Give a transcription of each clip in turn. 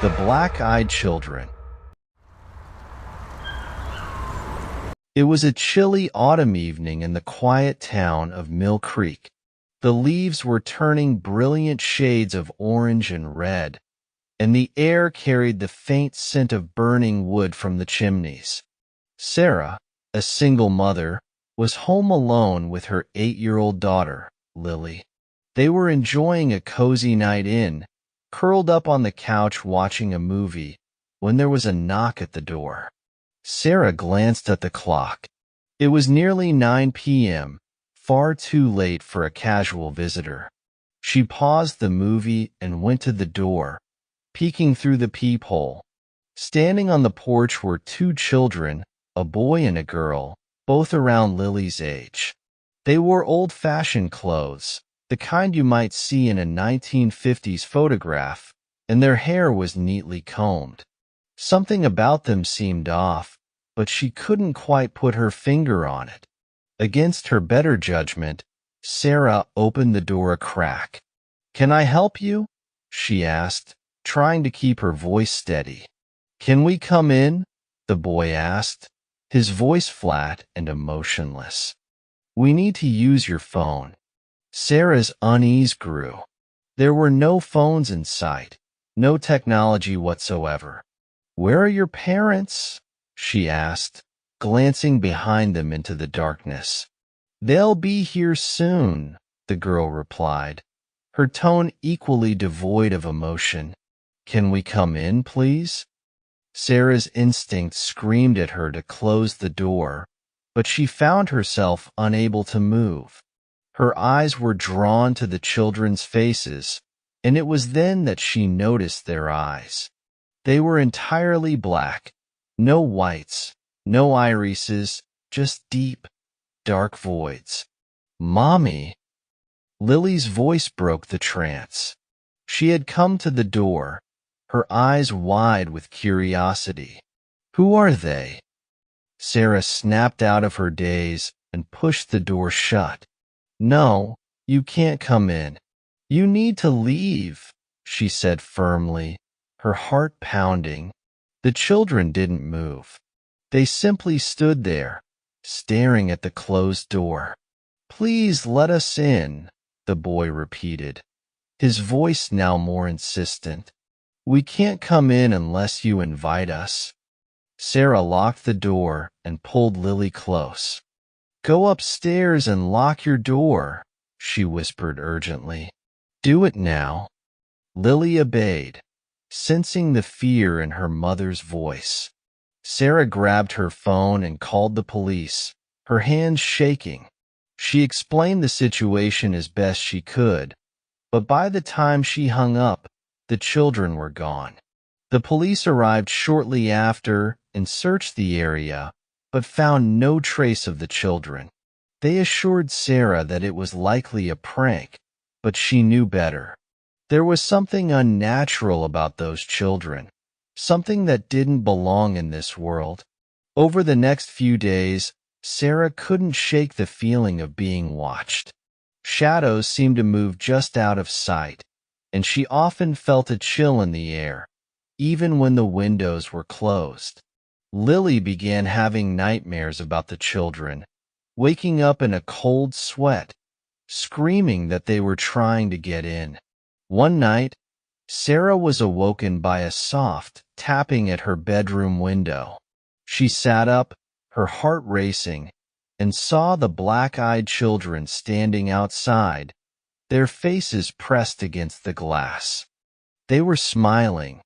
The Black-Eyed Children. It was a chilly autumn evening in the quiet town of Mill Creek. The leaves were turning brilliant shades of orange and red, and the air carried the faint scent of burning wood from the chimneys. Sarah, a single mother, was home alone with her 8-year-old daughter, Lily. They were enjoying a cozy night in, curled up on the couch watching a movie, when there was a knock at the door. Sarah glanced at the clock. It was nearly 9 p.m., far too late for a casual visitor. She paused the movie and went to the door, peeking through the peephole. Standing on the porch were 2 children, a boy and a girl, both around Lily's age. They wore old-fashioned clothes, the kind you might see in a 1950s photograph, and their hair was neatly combed. Something about them seemed off, but she couldn't quite put her finger on it. Against her better judgment, Sarah opened the door a crack. "Can I help you?" she asked, trying to keep her voice steady. "Can we come in?" the boy asked, his voice flat and emotionless. "We need to use your phone." Sarah's unease grew. There were no phones in sight, no technology whatsoever. "Where are your parents?" she asked, glancing behind them into the darkness. "They'll be here soon," the girl replied, her tone equally devoid of emotion. "Can we come in, please?" Sarah's instinct screamed at her to close the door, but she found herself unable to move. Her eyes were drawn to the children's faces, and it was then that she noticed their eyes. They were entirely black, no whites, no irises, just deep, dark voids. "Mommy!" Lily's voice broke the trance. She had come to the door, her eyes wide with curiosity. "Who are they?" Sarah snapped out of her daze and pushed the door shut. "No, you can't come in. You need to leave," she said firmly, her heart pounding. The children didn't move. They simply stood there, staring at the closed door. "Please let us in," the boy repeated, his voice now more insistent. "We can't come in unless you invite us." Sarah locked the door and pulled Lily close. "Go upstairs and lock your door," she whispered urgently. "Do it now." Lily obeyed, sensing the fear in her mother's voice. Sarah grabbed her phone and called the police, her hands shaking. She explained the situation as best she could, but by the time she hung up, the children were gone. The police arrived shortly after and searched the area, but found no trace of the children. They assured Sarah that it was likely a prank, but she knew better. There was something unnatural about those children, something that didn't belong in this world. Over the next few days, Sarah couldn't shake the feeling of being watched. Shadows seemed to move just out of sight, and she often felt a chill in the air, even when the windows were closed. Lily began having nightmares about the children, waking up in a cold sweat, screaming that they were trying to get in. One night, Sarah was awoken by a soft tapping at her bedroom window. She sat up, her heart racing, and saw the black-eyed children standing outside, their faces pressed against the glass. They were smiling,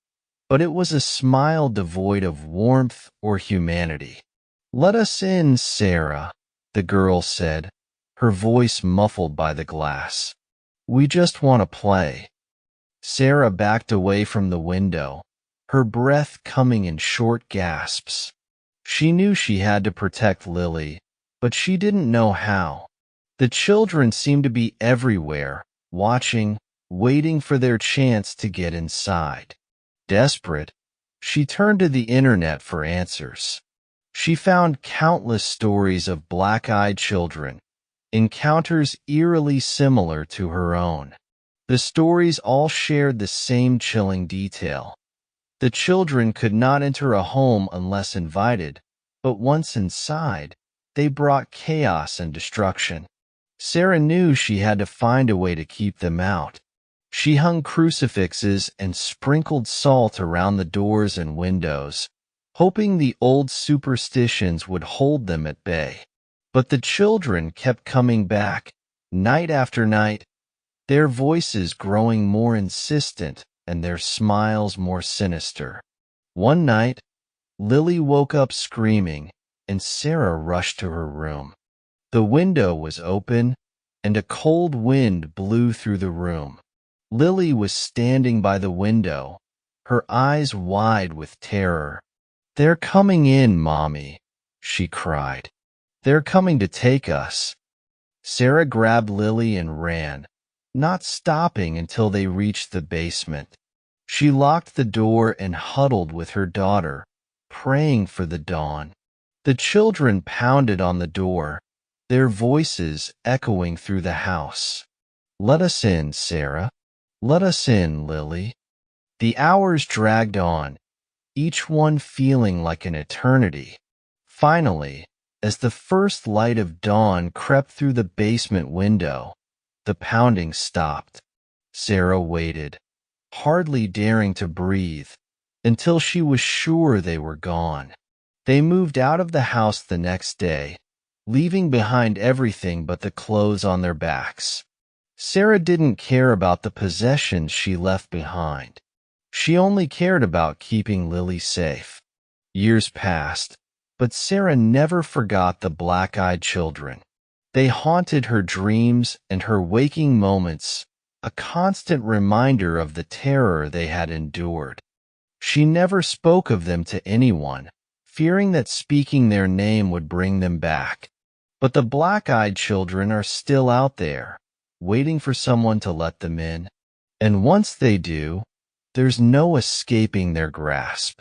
but it was a smile devoid of warmth or humanity. "Let us in, Sarah," the girl said, her voice muffled by the glass. "We just want to play." Sarah backed away from the window, her breath coming in short gasps. She knew she had to protect Lily, but she didn't know how. The children seemed to be everywhere, watching, waiting for their chance to get inside. Desperate, she turned to the internet for answers. She found countless stories of black-eyed children, encounters eerily similar to her own. The stories all shared the same chilling detail. The children could not enter a home unless invited, but once inside, they brought chaos and destruction. Sarah knew she had to find a way to keep them out. She hung crucifixes and sprinkled salt around the doors and windows, hoping the old superstitions would hold them at bay. But the children kept coming back, night after night, their voices growing more insistent and their smiles more sinister. One night, Lily woke up screaming, and Sarah rushed to her room. The window was open, and a cold wind blew through the room. Lily was standing by the window, her eyes wide with terror. "They're coming in, Mommy," she cried. "They're coming to take us." Sarah grabbed Lily and ran, not stopping until they reached the basement. She locked the door and huddled with her daughter, praying for the dawn. The children pounded on the door, their voices echoing through the house. "Let us in, Sarah. Let us in, Lily." The hours dragged on, each one feeling like an eternity. Finally, as the first light of dawn crept through the basement window, the pounding stopped. Sarah waited, hardly daring to breathe, until she was sure they were gone. They moved out of the house the next day, leaving behind everything but the clothes on their backs. Sarah didn't care about the possessions she left behind. She only cared about keeping Lily safe. Years passed, but Sarah never forgot the black-eyed children. They haunted her dreams and her waking moments, a constant reminder of the terror they had endured. She never spoke of them to anyone, fearing that speaking their name would bring them back. But the black-eyed children are still out there, waiting for someone to let them in. And once they do, there's no escaping their grasp.